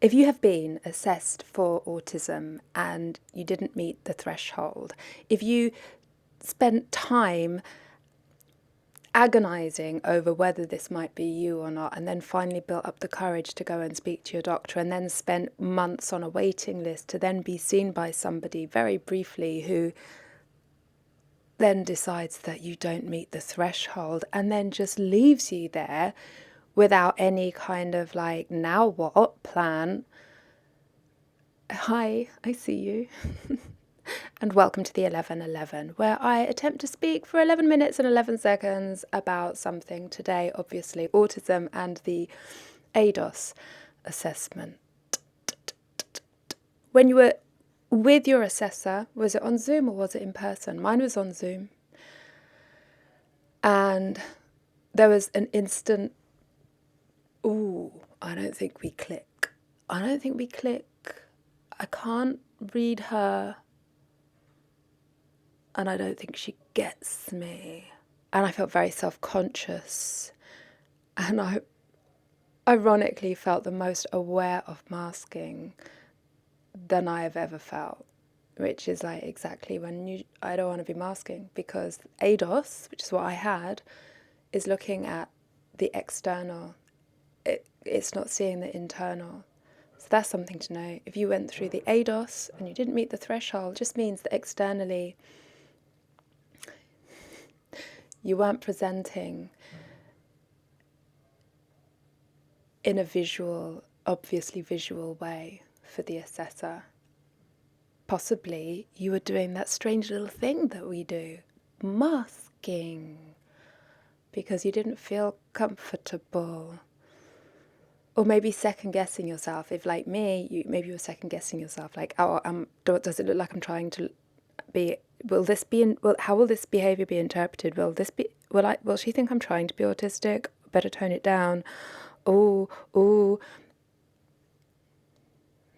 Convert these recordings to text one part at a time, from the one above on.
If you have been assessed for autism and you didn't meet the threshold, if you spent time agonizing over whether this might be you or not, and then finally built up the courage to go and speak to your doctor, and then spent months on a waiting list to then be seen by somebody very briefly who then decides that you don't meet the threshold and then just leaves you there without any kind of like, now what plan. Hi, I see you. And welcome to the 11:11, where I attempt to speak for 11 minutes and 11 seconds about something today, obviously autism and the ADOS assessment. When you were with your assessor, was it on Zoom or was it in person? Mine was on Zoom. And there was an instant, ooh, I don't think we click. I can't read her. And I don't think she gets me. And I felt very self-conscious. And I ironically felt the most aware of masking than I have ever felt, which is like exactly when I don't want to be masking, because ADOS, which is what I had, is looking at the external. It's not seeing the internal. So that's something to know. If you went through the ADOS and you didn't meet the threshold, it just means that externally you weren't presenting in a obviously visual way for the assessor. Possibly you were doing that strange little thing that we do, masking, because you didn't feel comfortable. Or maybe second-guessing yourself. If, like me, maybe you were second-guessing yourself, like, oh, does it look like I'm trying to be? How will this behaviour be interpreted? Will she think I'm trying to be autistic? Better tone it down. Oh.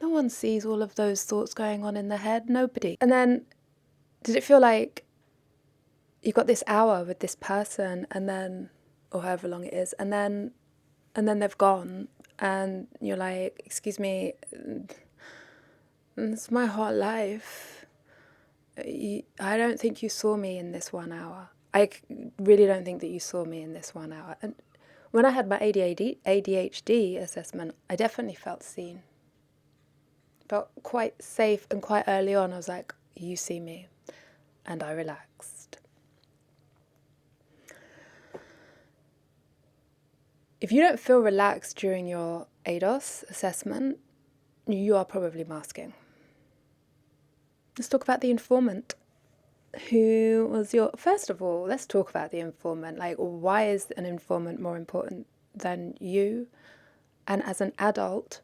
No one sees all of those thoughts going on in their head. Nobody. And then, did it feel like you got this hour with this person, and then, or however long it is, and then they've gone, and you're like, excuse me, it's my whole life. I don't think you saw me in this 1 hour. I really don't think that you saw me in this 1 hour. And when I had my ADHD assessment, I definitely felt seen. Felt quite safe, and quite early on I was like, you see me, and I relaxed. If you don't feel relaxed during your ADOS assessment, you are probably masking. Let's talk about the informant. First of all, let's talk about the informant. Like, why is an informant more important than you? And as an adult,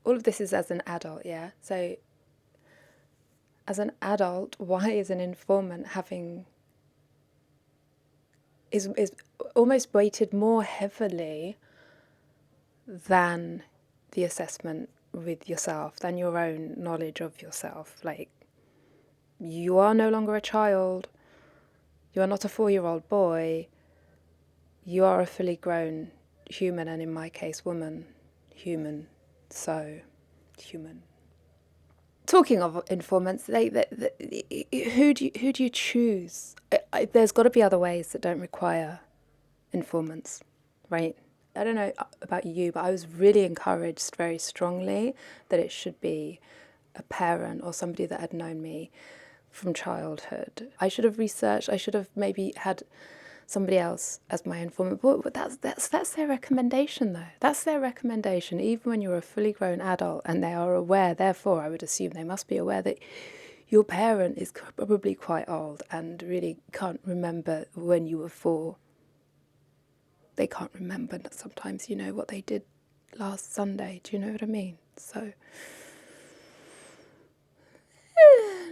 all of this is as an adult, yeah? So, as an adult, why is an informant is almost weighted more heavily than the assessment with yourself, than your own knowledge of yourself? Like, you are no longer a child. You are not a 4-year-old boy. You are a fully grown human, and in my case, woman. Human. So, human. Talking of informants, who do you choose? There's got to be other ways that don't require informants, right? I don't know about you, but I was really encouraged very strongly that it should be a parent or somebody that had known me from childhood. I should have researched. I should have maybe had somebody else as my informant. But that's their recommendation, though. That's their recommendation, even when you're a fully grown adult and they are aware. Therefore, I would assume they must be aware that your parent is probably quite old and really can't remember when you were 4. They can't remember sometimes, what they did last Sunday. Do you know what I mean? So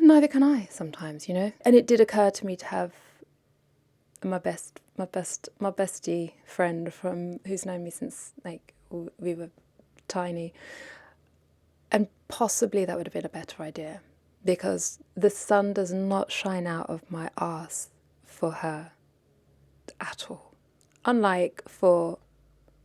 neither can I sometimes, And it did occur to me to have my bestie friend who's known me since we were tiny, and possibly that would have been a better idea, because the sun does not shine out of my arse for her at all, unlike for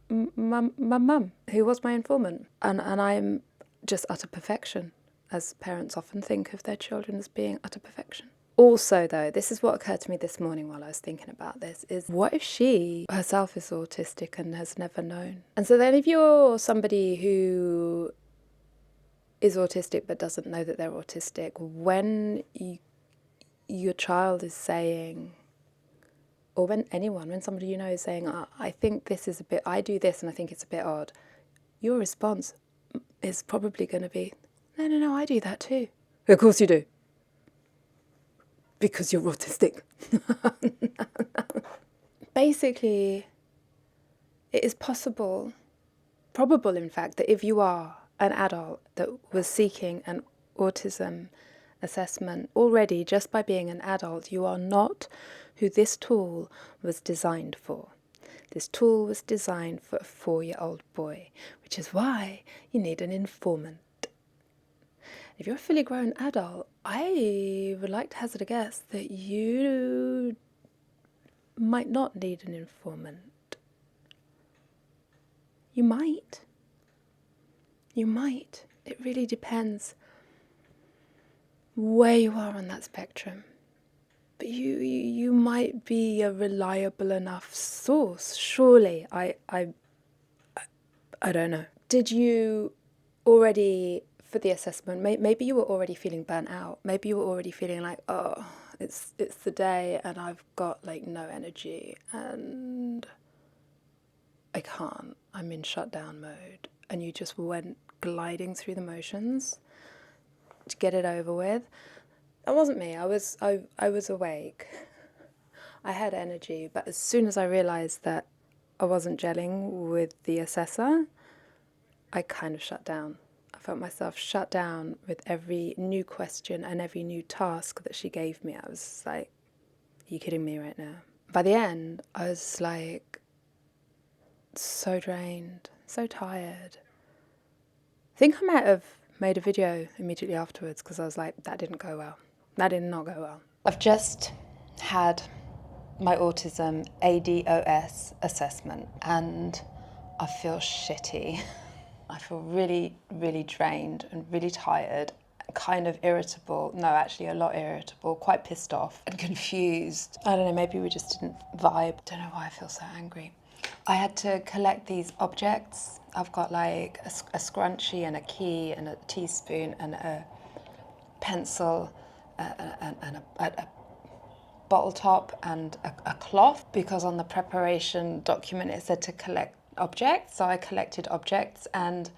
my mum, who was my informant. And I'm just utter perfection, as parents often think of their children as being utter perfection. Also, though, this is what occurred to me this morning while I was thinking about this, is what if she herself is autistic and has never known? And so then if you're somebody who is autistic but doesn't know that they're autistic, when your child is saying, or when somebody you know is saying, I think this is a bit, I do this and I think it's a bit odd, your response is probably going to be, no, I do that too. Of course you do. Because you're autistic. Basically, it is probable in fact, that if you are an adult that was seeking an autism assessment already, just by being an adult, you are not who this tool was designed for. This tool was designed for a 4-year-old boy, which is why you need an informant. If you're a fully grown adult, I would like to hazard a guess that you might not need an informant. You might. It really depends where you are on that spectrum. But you might be a reliable enough source, surely. I don't know. Did you already, for the assessment, maybe you were already feeling burnt out. Maybe you were already feeling like, oh, it's the day and I've got like no energy and I can't. I'm in shutdown mode. And you just went gliding through the motions to get it over with. That wasn't me. I was awake. I had energy, but as soon as I realised that I wasn't gelling with the assessor, I kind of shut down. I felt myself shut down with every new question and every new task that she gave me. I was like, are you kidding me right now? By the end, I was like so drained, so tired. I think I might have made a video immediately afterwards because I was like, that didn't go well. That did not go well. I've just had my autism ADOS assessment and I feel shitty. I feel really, really drained and really tired, kind of irritable. No, actually a lot irritable, quite pissed off and confused. I don't know, maybe we just didn't vibe. Don't know why I feel so angry. I had to collect these objects. I've got like a scrunchie and a key and a teaspoon and a pencil and a bottle top and a cloth, because on the preparation document it said to collect objects. So I collected objects and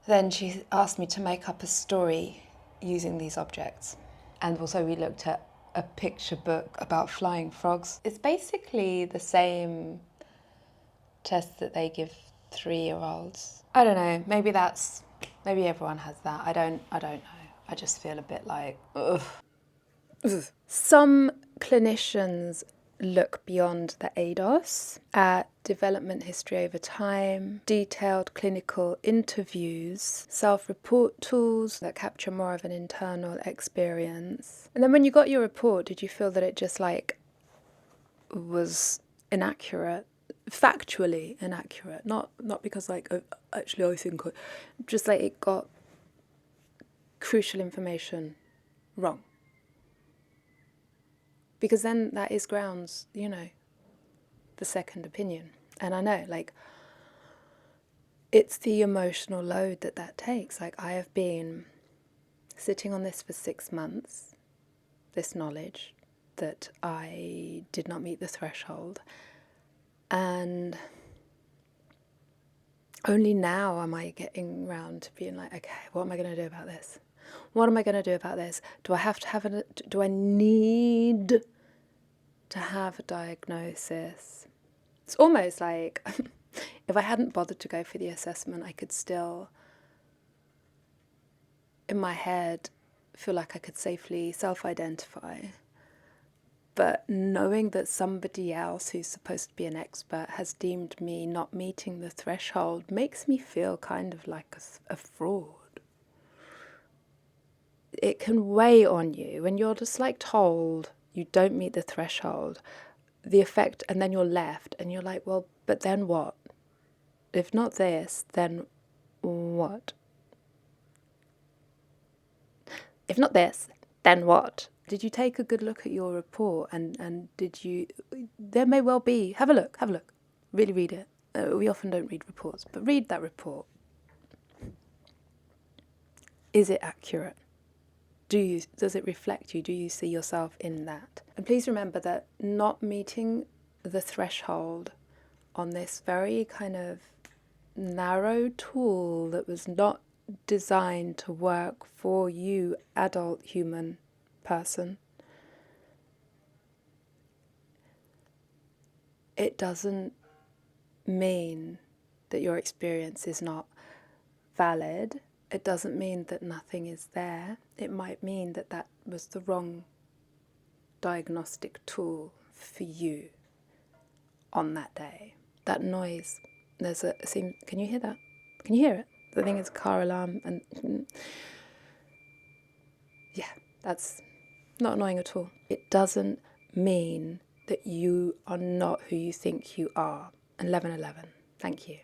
then she asked me to make up a story using these objects. And also we looked at a picture book about flying frogs. It's basically the same test that they give 3-year-olds. I don't know, maybe everyone has that. I don't know. I just feel a bit like, ugh. Some clinicians look beyond the ADOS at development history over time, detailed clinical interviews, self-report tools that capture more of an internal experience. And then when you got your report, did you feel that it just like was inaccurate? Factually inaccurate, not because like actually I think just like it got crucial information wrong, because then that is grounds, the second opinion. And I know, like, it's the emotional load that takes. Like, I have been sitting on this for 6 months, this knowledge that I did not meet the threshold. And only now am I getting round to being like, okay, what am I going to do about this? What am I going to do about this? Do I need to have a diagnosis? It's almost like if I hadn't bothered to go for the assessment, I could still, in my head, feel like I could safely self-identify. But knowing that somebody else who's supposed to be an expert has deemed me not meeting the threshold makes me feel kind of like a fraud. It can weigh on you when you're just like told you don't meet the threshold, the effect, and then you're left and you're like, well, but then what? If not this, then what? If not this, then what? Did you take a good look at your report and did you, there may well be, have a look, really read it. We often don't read reports, but read that report. Is it accurate? Does it reflect you? Do you see yourself in that? And please remember that not meeting the threshold on this very kind of narrow tool that was not designed to work for you, adult human person, it doesn't mean that your experience is not valid. It doesn't mean that nothing is there. It might mean that that was the wrong diagnostic tool for you on that day. That noise, can you hear that? Can you hear it? I think it's a car alarm, and yeah, that's not annoying at all. It doesn't mean that you are not who you think you are. 1111. Thank you.